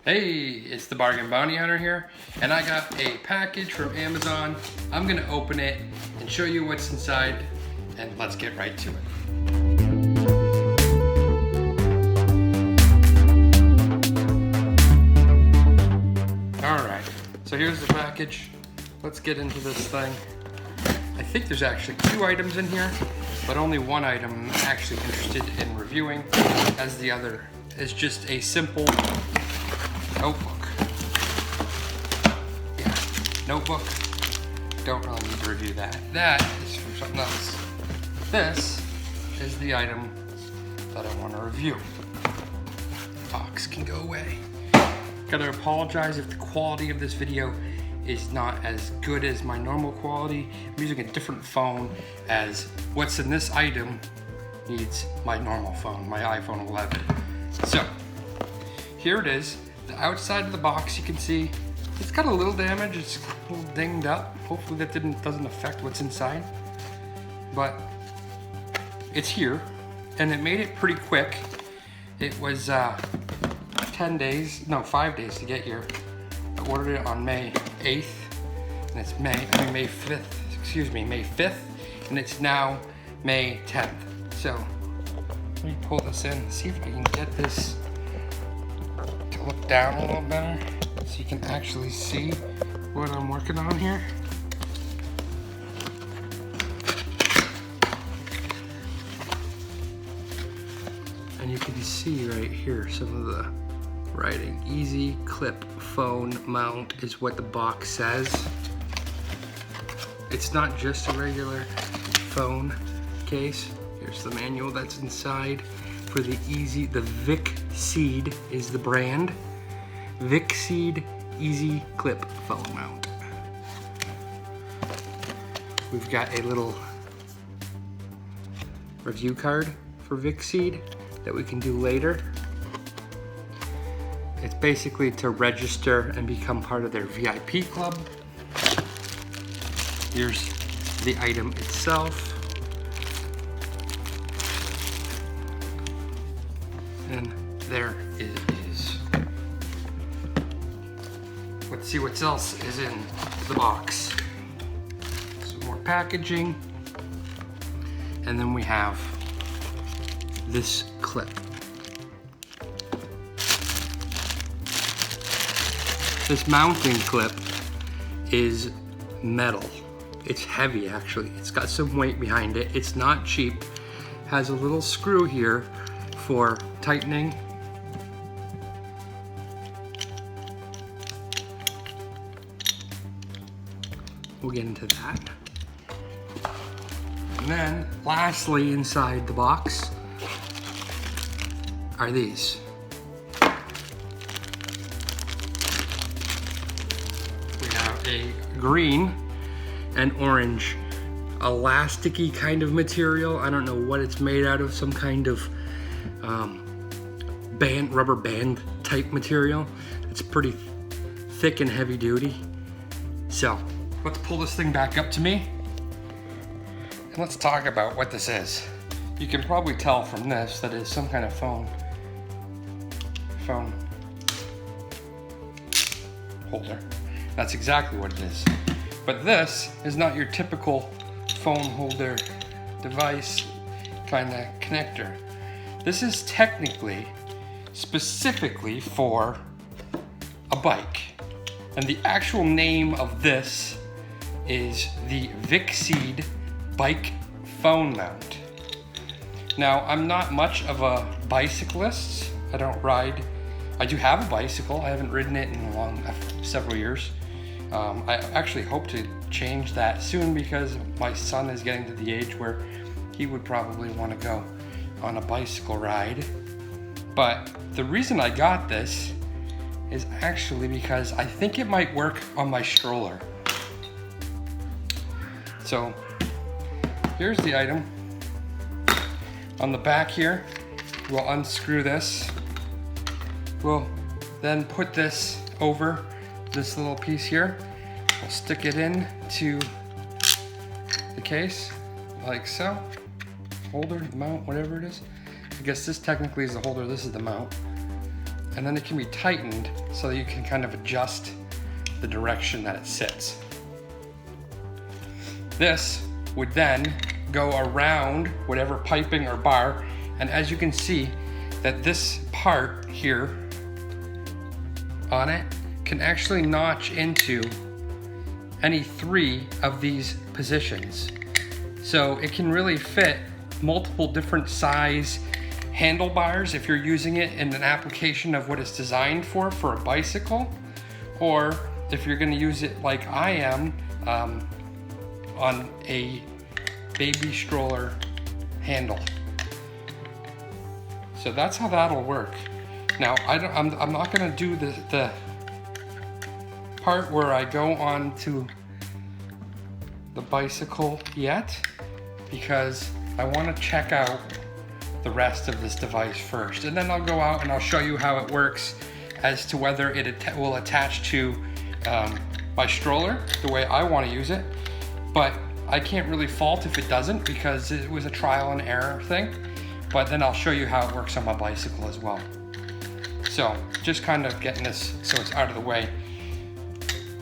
Hey, it's the Bargain Bounty Hunter here, and I got a package from Amazon. I'm gonna open it and show you what's inside, and let's get right to it. All right, so here's the package. Let's get into this thing. I think there's actually 2 items in here, but only one item I'm actually interested in reviewing, as the other is just a simple notebook. Yeah, notebook. Don't really need to review that. That is from something else. This is the item that I want to review. Box can go away. Gotta apologize if the quality of this video is not as good as my normal quality. I'm using a different phone, as what's in this item needs my normal phone, my iPhone 11. So, here it is. The outside of the box, you can see it's got a little damage. It's a little dinged up. Hopefully that doesn't affect what's inside. But it's here, and it made it pretty quick. It was 5 days to get here. I ordered it on May 8th, and it's May 5th, and it's now May 10th. So let me pull this in, see if I can get this to look down a little better so you can actually see what I'm working on here. And you can see right here some of the writing. Easy clip phone mount is what the box says. It's not just a regular phone case. Here's the manual that's inside for the VICSEED is the brand. VICSEED Easy Clip Phone Mount. We've got a little review card for VICSEED that we can do later. It's basically to register and become part of their VIP club. Here's the item itself. And there it is. Let's see what else is in the box. Some more packaging. And then we have this clip. This mounting clip is metal. It's heavy actually. It's got some weight behind it. It's not cheap. Has a little screw here for tightening. We'll get into that. And then lastly inside the box are these. A green and orange elasticy kind of material. I don't know what it's made out of, some kind of rubber band type material. It's pretty thick and heavy duty. So let's pull this thing back up to me and let's talk about what this is. You can probably tell from this that it's some kind of phone holder. That's exactly what it is. But this is not your typical phone holder device kind of connector. This is technically, specifically for a bike. And the actual name of this is the VICSEED Bike Phone Mount. Now, I'm not much of a bicyclist. I don't ride. I do have a bicycle. I haven't ridden it in several years. I actually hope to change that soon because my son is getting to the age where he would probably want to go on a bicycle ride. But the reason I got this is actually because I think it might work on my stroller. So here's the item. On the back here, we'll unscrew this. We'll then put this over this little piece here. We'll stick it in to the case like so. Holder, mount, whatever it is. I guess this technically is the holder, this is the mount. and then it can be tightened so that you can kind of adjust the direction that it sits. This would then go around whatever piping or bar, and as you can see that this part here on it can actually notch into any 3 of these positions. So it can really fit multiple different size handlebars if you're using it in an application of what it's designed for a bicycle, or if you're going to use it like I am on a baby stroller handle. So that's how that'll work. Now I'm not going to do the part where I go on to the bicycle yet, because I want to check out the rest of this device first, and then I'll go out and I'll show you how it works as to whether it will attach to my stroller the way I want to use it. But I can't really fault if it doesn't, because it was a trial and error thing. But then I'll show you how it works on my bicycle as well. So just kind of getting this so it's out of the way.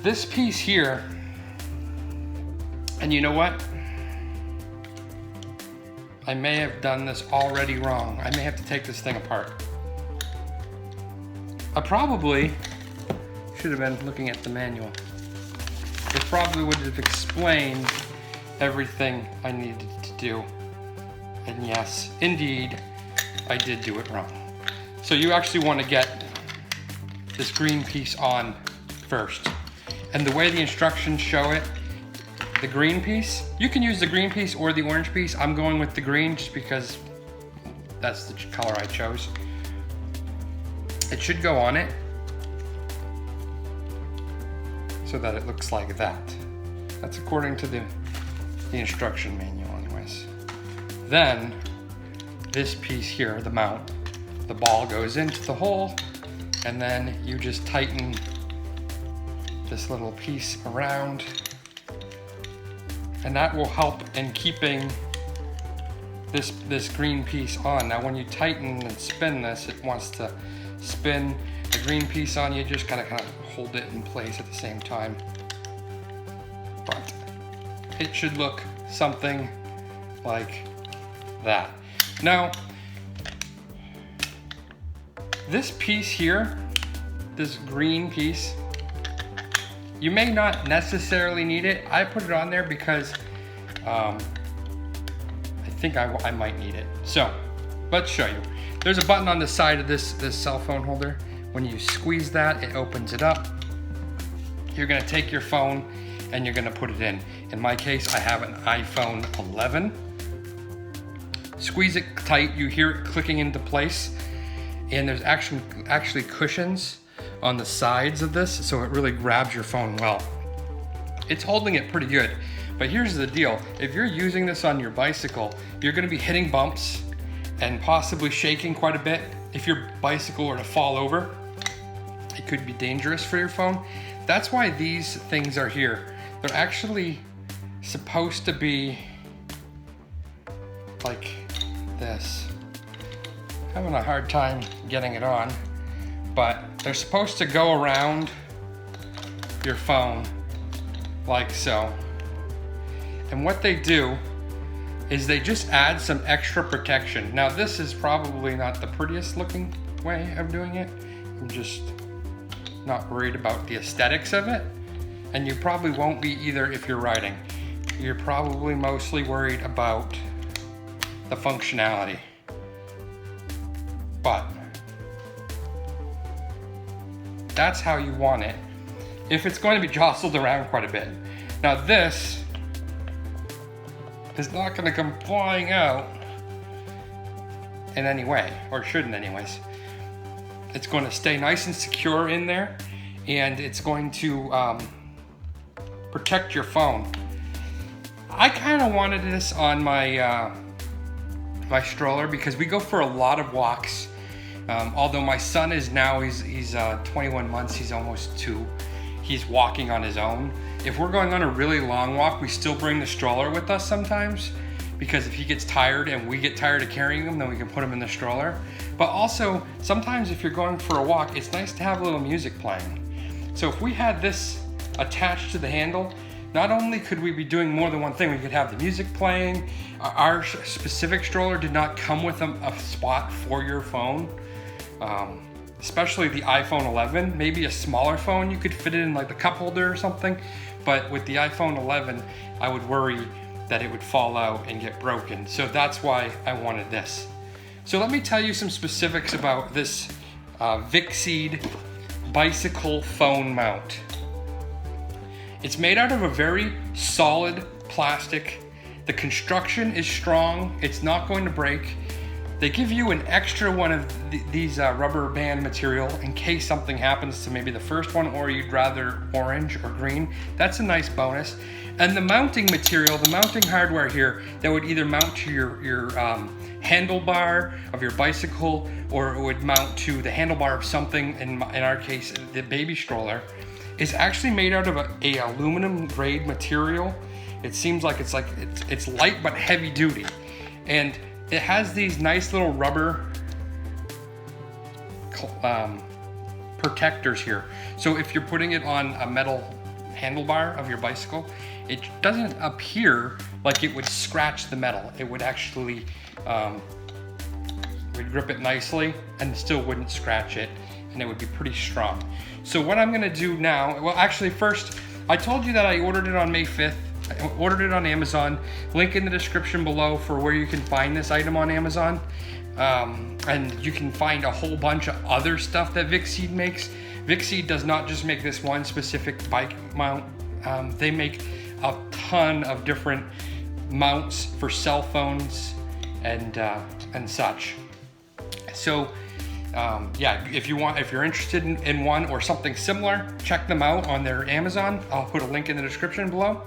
This piece here, and you know what? I may have done this already wrong. I may have to take this thing apart. I probably should have been looking at the manual. It probably would have explained everything I needed to do. And yes, indeed, I did do it wrong. So you actually want to get this green piece on first. And the way the instructions show it, the green piece, you can use the green piece or the orange piece. I'm going with the green just because that's the color I chose. It should go on it so that it looks like that. That's according to the instruction manual anyways. Then this piece here, the mount, the ball goes into the hole, and then you just tighten this little piece around, and that will help in keeping this green piece on. Now when you tighten and spin this, it wants to spin the green piece on. You just gotta kind of hold it in place at the same time. But it should look something like that. Now, this piece here, this green piece, you may not necessarily need it. I put it on there because I think I might need it. So let's show you. There's a button on the side of this cell phone holder. When you squeeze that, it opens it up. You're gonna take your phone and you're gonna put it in. In my case, I have an iPhone 11. Squeeze it tight, you hear it clicking into place, and there's actually cushions on the sides of this, so it really grabs your phone well. It's holding it pretty good, but here's the deal. If you're using this on your bicycle, you're gonna be hitting bumps and possibly shaking quite a bit. If your bicycle were to fall over, it could be dangerous for your phone. That's why these things are here. They're actually supposed to be like this. Having a hard time getting it on, but they're supposed to go around your phone like so. And what they do is they just add some extra protection. Now this is probably not the prettiest looking way of doing it. I'm just not worried about the aesthetics of it. And you probably won't be either if you're riding. You're probably mostly worried about the functionality. But that's how you want it if it's going to be jostled around quite a bit. Now this is not going to come flying out in any way, or shouldn't anyways. It's going to stay nice and secure in there, and it's going to protect your phone. I kind of wanted this on my my stroller because we go for a lot of walks. Although my son is now, he's 21 months, he's almost 2. He's walking on his own. If we're going on a really long walk, we still bring the stroller with us sometimes because if he gets tired and we get tired of carrying him, then we can put him in the stroller. But also, sometimes if you're going for a walk, it's nice to have a little music playing. So if we had this attached to the handle, not only could we be doing more than one thing, we could have the music playing. Our specific stroller did not come with a spot for your phone, especially the iPhone 11. Maybe a smaller phone, you could fit it in like the cup holder or something. But with the iPhone 11, I would worry that it would fall out and get broken. So that's why I wanted this. So let me tell you some specifics about this VICSEED bicycle phone mount. It's made out of a very solid plastic. The construction is strong. It's not going to break. They give you an extra one of these rubber band material in case something happens to maybe the first one, or you'd rather orange or green. That's a nice bonus. And the mounting material, the mounting hardware here, that would either mount to your handlebar of your bicycle, or it would mount to the handlebar of something, in our case, the baby stroller, is actually made out of a aluminum grade material. It seems like it's light but heavy duty. And it has these nice little rubber protectors here. So if you're putting it on a metal handlebar of your bicycle, it doesn't appear like it would scratch the metal. It would actually would grip it nicely and still wouldn't scratch it, and it would be pretty strong. So what I'm gonna do now, well actually first, I told you that I ordered it on May 5th. I ordered it on Amazon. Link in the description below for where you can find this item on Amazon. And you can find a whole bunch of other stuff that VICSEED makes. VICSEED does not just make this one specific bike mount. They make a ton of different mounts for cell phones and such. So yeah, if you're interested in one or something similar, check them out on their Amazon. I'll put a link in the description below.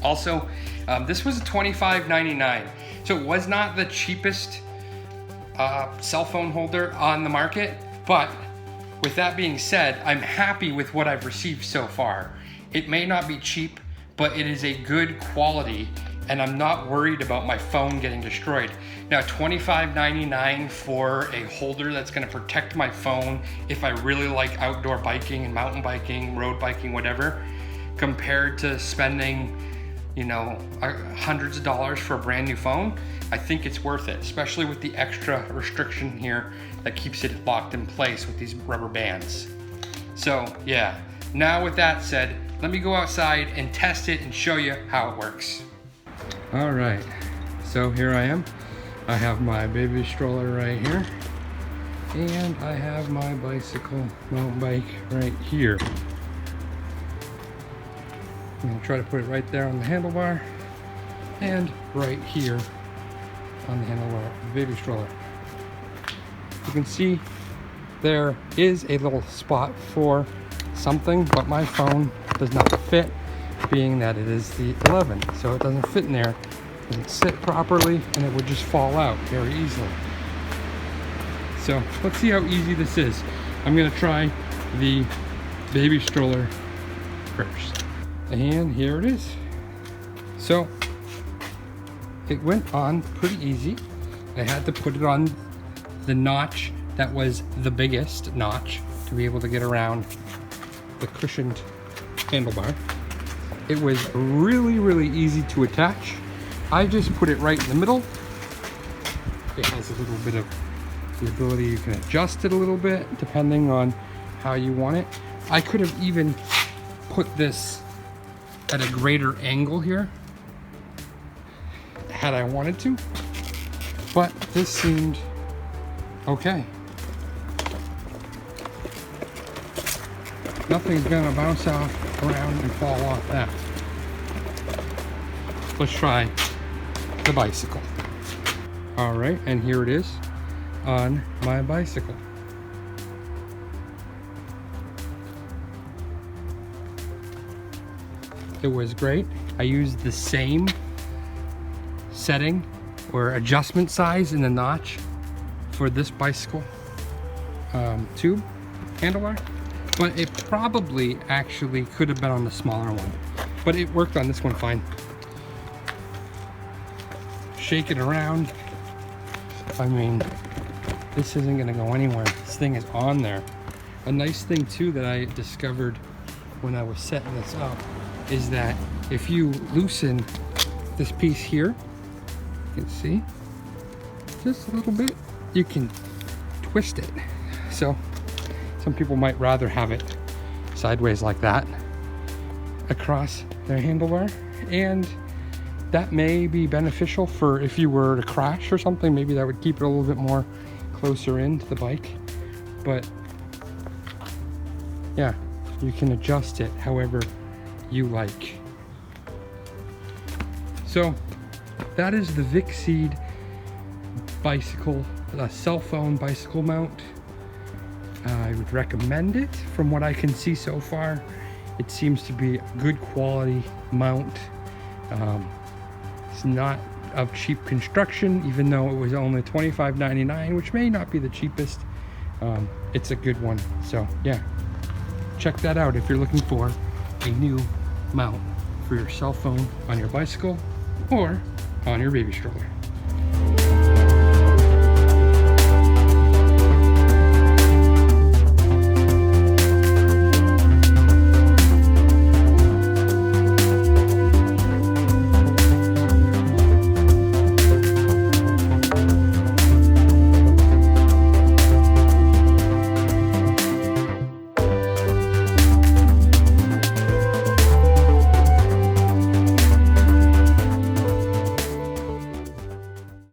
Also, this was $25.99, so it was not the cheapest cell phone holder on the market, but with that being said, I'm happy with what I've received so far. It may not be cheap, but it is a good quality, and I'm not worried about my phone getting destroyed. Now, $25.99 for a holder that's gonna protect my phone if I really like outdoor biking and mountain biking, road biking, whatever, compared to spending, you know, hundreds of dollars for a brand new phone, I think it's worth it, especially with the extra restriction here that keeps it locked in place with these rubber bands. So yeah, now with that said, let me go outside and test it and show you how it works. All right, so here I am. I have my baby stroller right here, and I have my bicycle mountain bike right here. I'm gonna try to put it right there on the handlebar and right here on the handlebar of the baby stroller. You can see there is a little spot for something, but my phone does not fit, being that it is the 11, so it doesn't fit in there. It doesn't sit properly, and it would just fall out very easily. So let's see how easy this is. I'm gonna try the baby stroller first. And here it is. So it went on pretty easy. I had to put it on the notch that was the biggest notch to be able to get around the cushioned handlebar. It was really, really easy to attach. I just put it right in the middle. It has a little bit of the ability, you can adjust it a little bit depending on how you want it. I could have even put this at a greater angle here had I wanted to, but this seemed okay. Nothing's gonna bounce off around and fall off that. Let's try the bicycle. All right, and here it is on my bicycle. It was great. I used the same setting or adjustment size in the notch for this bicycle tube handlebar, but it probably actually could have been on the smaller one, but it worked on this one fine. shake it around. I mean, this isn't gonna go anywhere. This thing is on there. A nice thing too that I discovered when I was setting this up is that if you loosen this piece here, you can see, just a little bit, you can twist it. So some people might rather have it sideways like that across their handlebar, and that may be beneficial for if you were to crash or something. Maybe that would keep it a little bit more closer into the bike. But yeah, you can adjust it however you like. So that is the VICSEED bicycle, cell phone bicycle mount. I would recommend it. From what I can see so far, it seems to be a good quality mount. It's not of cheap construction, even though it was only $25.99, which may not be the cheapest. It's a good one. So yeah, check that out if you're looking for a new mount for your cell phone on your bicycle or on your baby stroller.